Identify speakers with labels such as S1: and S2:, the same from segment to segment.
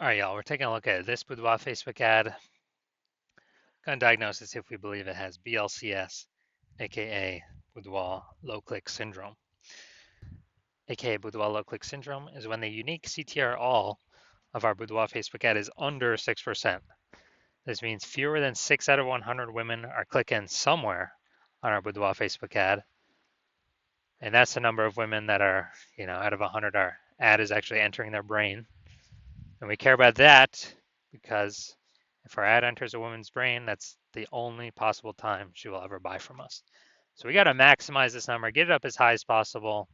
S1: All right, y'all, we're taking a look at this Boudoir Facebook ad. Going to diagnose this if we believe it has BLCS, aka Boudoir low click syndrome. Aka Boudoir low click syndrome is when the unique CTR all of our Boudoir Facebook ad is under 6%. This means fewer than 6 out of 100 women are clicking somewhere on our Boudoir Facebook ad. And that's the number of women that are, out of 100, our ad is actually entering their brain. And we care about that because if our ad enters a woman's brain, that's the only possible time she will ever buy from us. So we got to maximize this number, get it up as high as possible.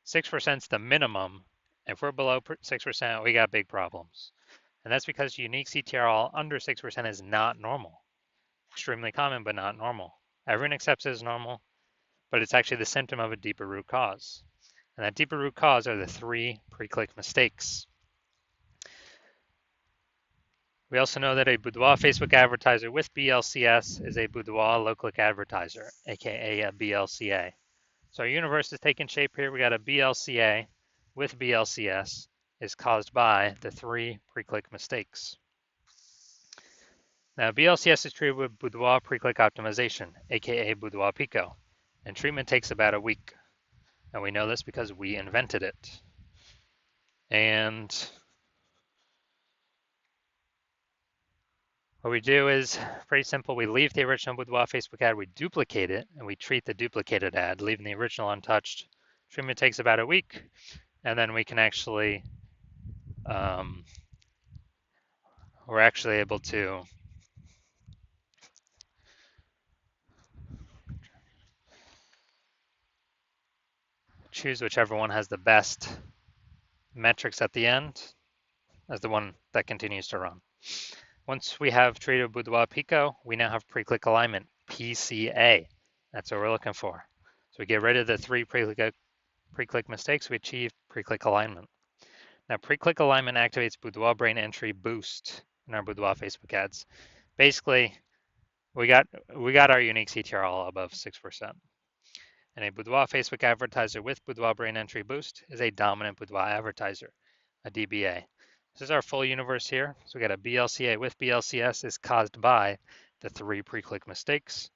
S1: 6% is the minimum. If we're below 6%, we got big problems. And that's because unique CTRL under 6% is not normal. Extremely common, but not normal. Everyone accepts it as normal, but it's actually the symptom of a deeper root cause. And that deeper root cause are the 3 pre-click mistakes. We also know that a Boudoir Facebook advertiser with BLCS is a Boudoir low-click advertiser, aka a BLCA. So our universe is taking shape here. We got a BLCA with BLCS is caused by the 3 pre-click mistakes. Now, BLCS is treated with Boudoir pre-click optimization, aka Boudoir Pico, and treatment takes about a week. And we know this because we invented it. And what we do is pretty simple. We leave the original Boudoir Facebook ad, we duplicate it, and we treat the duplicated ad, leaving the original untouched. Treatment takes about a week, and then we can actually, we're actually able to choose whichever one has the best metrics at the end as the one that continues to run. Once we have treated Boudoir Pico, we now have pre-click alignment, PCA. That's what we're looking for. So we get rid of the 3 pre-click mistakes, we achieve pre-click alignment. Now, pre-click alignment activates Boudoir brain entry boost in our Boudoir Facebook ads. Basically, we got our unique CTR all above 6%. And a Boudoir Facebook advertiser with Boudoir brain entry boost is a dominant Boudoir advertiser, a DBA. This is our full universe here. So we got a BLCA with BLCS is caused by the 3 pre-click mistakes.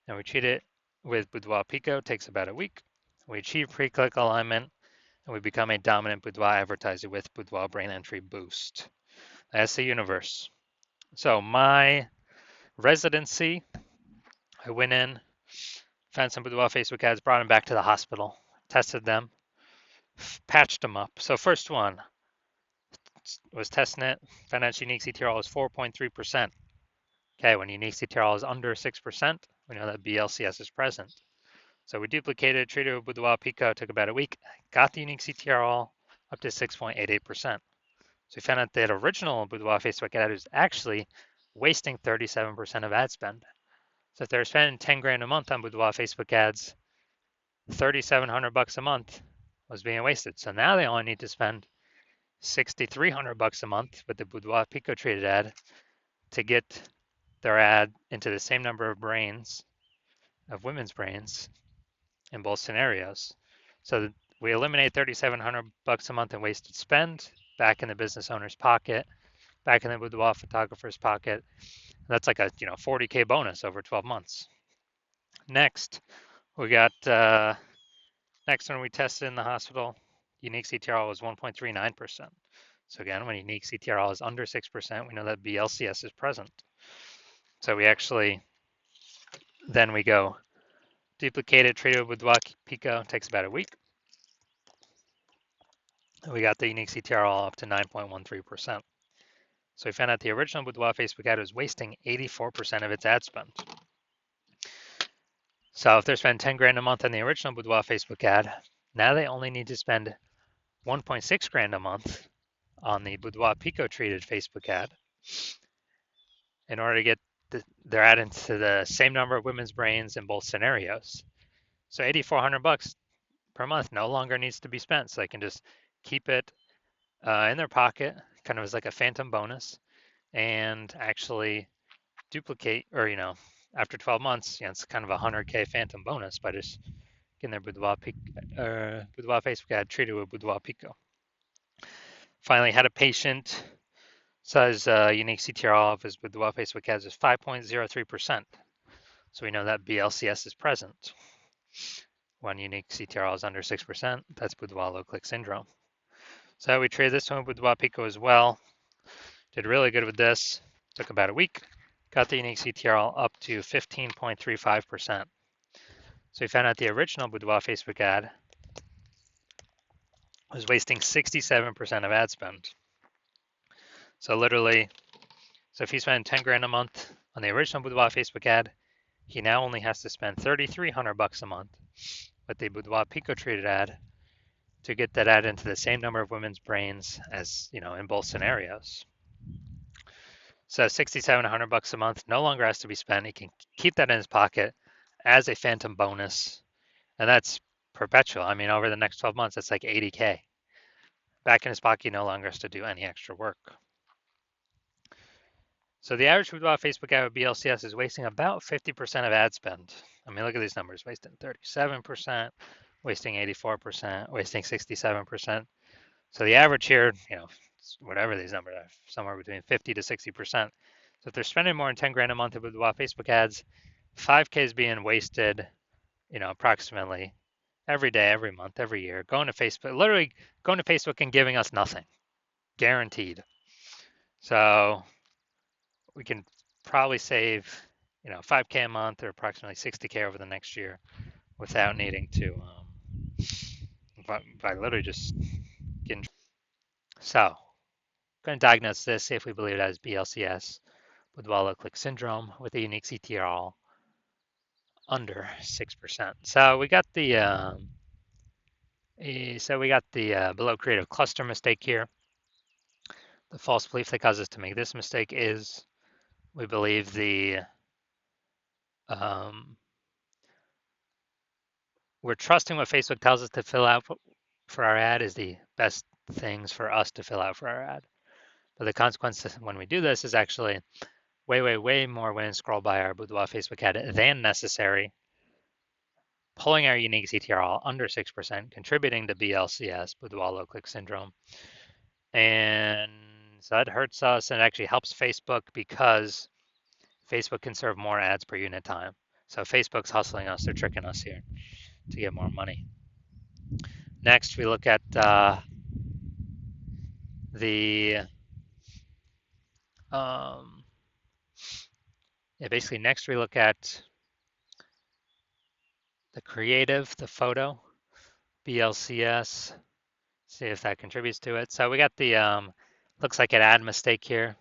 S1: And we treat it with Boudoir Pico, takes about a week. We achieve pre-click alignment, and we become a dominant Boudoir advertiser with Boudoir brain entry boost. That's the universe. So my residency, I went in, found some Boudoir Facebook ads, brought them back to the hospital, tested them, patched them up. So first one was testing it, found out unique CTRL was 4.3%. Okay, when unique CTRL is under 6%, we know that BLCS is present. So we duplicated, treated with Boudoir Pico, took about a week, got the unique CTRL up to 6.88%. So we found out that original Boudoir Facebook ad was actually wasting 37% of ad spend. So if they're spending 10 grand a month on Boudoir Facebook ads, 3,700 bucks a month was being wasted. So now they only need to spend 6,300 bucks a month with the Boudoir Pico treated ad to get their ad into the same number of brains, of women's brains, in both scenarios. So we eliminate 3,700 bucks a month in wasted spend, back in the business owner's pocket, back in the Boudoir photographer's pocket. That's like a 40K bonus over 12 months. Next, we got next one we tested in the hospital, unique CTRL was 1.39%. So again, when unique CTRL is under 6%, we know that BLCS is present. So we actually, then we go duplicated, treated with Boudoir Pico, takes about a week. We got the unique CTRL up to 9.13%. So we found out the original Boudoir Facebook ad was wasting 84% of its ad spend. So if they're spending 10 grand a month on the original Boudoir Facebook ad, now they only need to spend 1.6 grand a month on the Boudoir Pico treated Facebook ad in order to get their ad into the same number of women's brains in both scenarios. So 8,400 bucks per month no longer needs to be spent. So they can just keep it in their pocket, kind of as like a phantom bonus, and actually duplicate, or after 12 months, it's kind of a 100K phantom bonus by just getting their Boudoir Facebook ad treated with Boudoir Pico. Finally, had a patient Says unique CTRL of his Boudoir Facebook ads is 5.03%. So we know that BLCS is present. When unique CTRL is under 6%, that's Boudoir low click syndrome. So we traded this one with Boudoir Pico as well. Did really good with this. Took about a week. Got the unique CTRL up to 15.35%. So we found out the original Boudoir Facebook ad was wasting 67% of ad spend. So literally, if he spent 10 grand a month on the original Boudoir Facebook ad, he now only has to spend $3,300 a month with the Boudoir Pico treated ad to get that ad into the same number of women's brains as, in both scenarios. So $6,700 a month no longer has to be spent. He can keep that in his pocket as a phantom bonus, and that's perpetual. I mean, over the next 12 months, that's like 80K. Back in his pocket, he no longer has to do any extra work. So the average Boudoir Facebook ad with BLCS is wasting about 50% of ad spend. I mean, look at these numbers, wasting 37%, wasting 84%, wasting 67%. So the average here, whatever these numbers are, somewhere between 50 to 60%. So if they're spending more than 10 grand a month with Boudoir Facebook ads, 5K is being wasted, approximately every day, every month, every year, going to Facebook, literally going to Facebook and giving us nothing, guaranteed. So we can probably save, 5K a month or approximately 60K over the next year without needing to, by literally just getting. So, going to diagnose this, see if we believe it as BLCS with low click syndrome with a unique CTRL under 6%. So we got the below creative cluster mistake here. The false belief that causes us to make this mistake is we believe we're trusting what Facebook tells us to fill out for our ad is the best things for us to fill out for our ad. But the consequence when we do this is actually way more women scroll by our Boudoir Facebook ad than necessary, pulling our unique CTRL under 6%, contributing to BLCS, Boudoir low click syndrome. And so that hurts us and actually helps Facebook because Facebook can serve more ads per unit time. So Facebook's hustling us, they're tricking us here to get more money. Next, we look at basically next we look at the creative, the photo, BLCS, see if that contributes to it. So we got the, looks like an ad mistake here.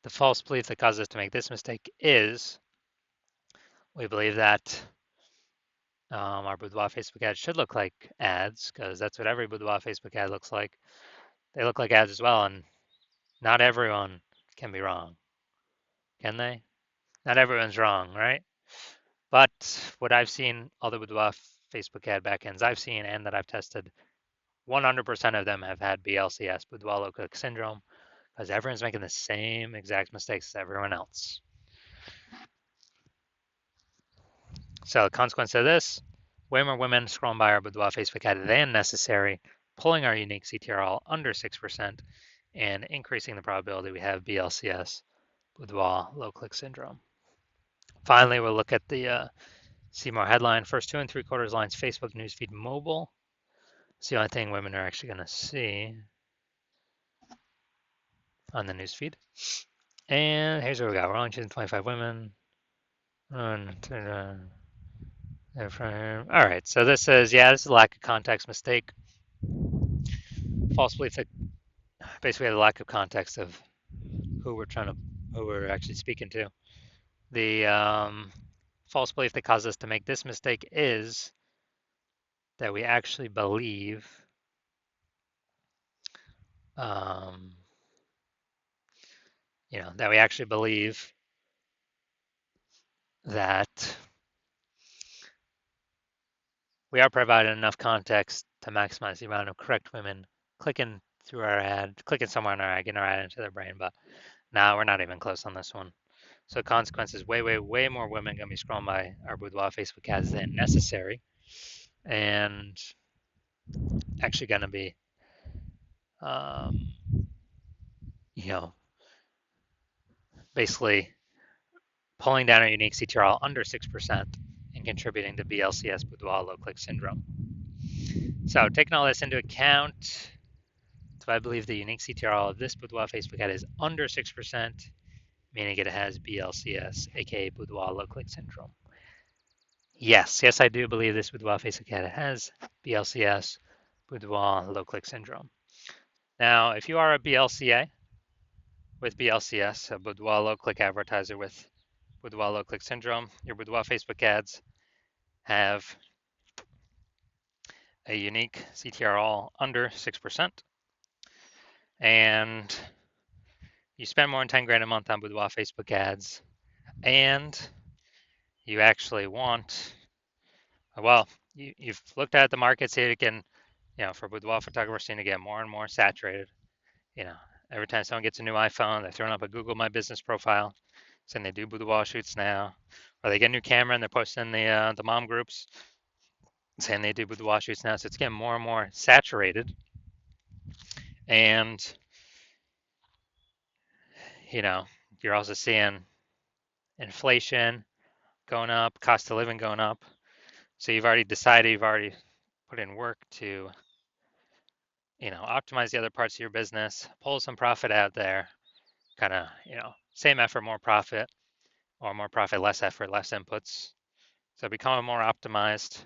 S1: The false belief that causes us to make this mistake is we believe that our Boudoir Facebook ad should look like ads because that's what every Boudoir Facebook ad looks like. They look like ads as well, and not everyone can be wrong, can they? Not everyone's wrong, right? But what I've seen, all the Boudoir Facebook ad backends I've seen and that I've tested, 100% of them have had BLCS, Boudoir low click syndrome, because everyone's making the same exact mistakes as everyone else. So the consequence of this, way more women scrolling by our Boudoir Facebook ad than necessary, pulling our unique CTRL under 6%, and increasing the probability we have BLCS, Boudoir low click syndrome. Finally, we'll look at the see more headline. First 2 3/4 lines, Facebook newsfeed mobile. It's the only thing women are actually going to see on the newsfeed. And here's what we got. We're only choosing 25 women. All right, so this is, this is a lack of context mistake. False belief that basically the lack of context of who we're actually speaking to. The false belief that caused us to make this mistake is that we actually believe that we actually believe that we are providing enough context to maximize the amount of correct women clicking through our ad, clicking somewhere in our ad, getting our ad into their brain. But now we're not even close on this one. So consequences, way more women gonna be scrolling by our Boudoir Facebook ads than necessary, and actually gonna be, basically pulling down our unique CTRL under 6% and contributing to BLCS Boudoir low click syndrome. So taking all this into account, so I believe the unique CTRL of this Boudoir Facebook ad is under 6%, meaning it has BLCS, aka Boudoir low click syndrome. Yes, I do believe this Boudoir Facebook ad has BLCS, Boudoir low click syndrome. Now, if you are a BLCA with BLCS, a Boudoir low click advertiser with Boudoir low click syndrome, your Boudoir Facebook ads have a unique CTRL under 6%, and you spend more than 10 grand a month on Boudoir Facebook ads, and you actually want, well, you've looked at the market, see it can, for boudoir photographers, seem to get more and more saturated. Every time someone gets a new iPhone, they're throwing up a Google My Business profile, saying they do boudoir shoots now, or they get a new camera and they're posting the mom groups saying they do boudoir shoots now. So it's getting more and more saturated, and you're also seeing inflation going up, cost of living going up. So you've already decided, you've already put in work to, optimize the other parts of your business, pull some profit out there, kind of, same effort, more profit, or more profit, less effort, less inputs. So becoming more optimized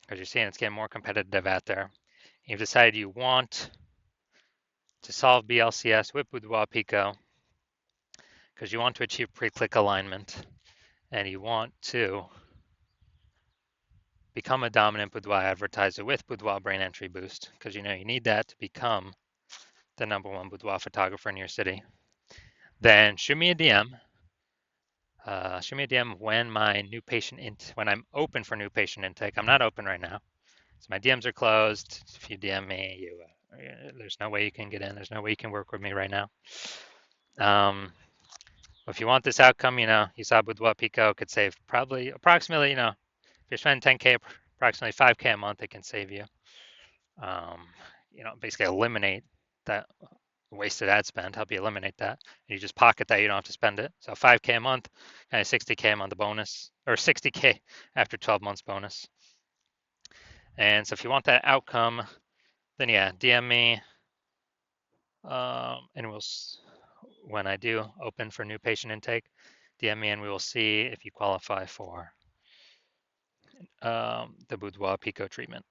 S1: because you're seeing it's getting more competitive out there. You've decided you want to solve BLCS with Boudoir Pico because you want to achieve pre-click alignment and you want to become a dominant boudoir advertiser with Boudoir Brain Entry Boost because you need that to become the #1 boudoir photographer in your city. Then shoot me a DM. Shoot me a DM when when I'm open for new patient intake. I'm not open right now, so my DMs are closed. If you DM me, there's no way you can get in. There's no way you can work with me right now. If you want this outcome, you saw Boudoir Pico could save approximately, if you're spending 10K, approximately 5K a month, it can save you. Basically eliminate that wasted ad spend, help you eliminate that. And you just pocket that, you don't have to spend it. So 5K a month, kind of 60K a month bonus, or 60K after 12 months bonus. And so if you want that outcome, then yeah, DM me. And when I do open for new patient intake, DM me and we will see if you qualify for the Boudoir Pico treatment.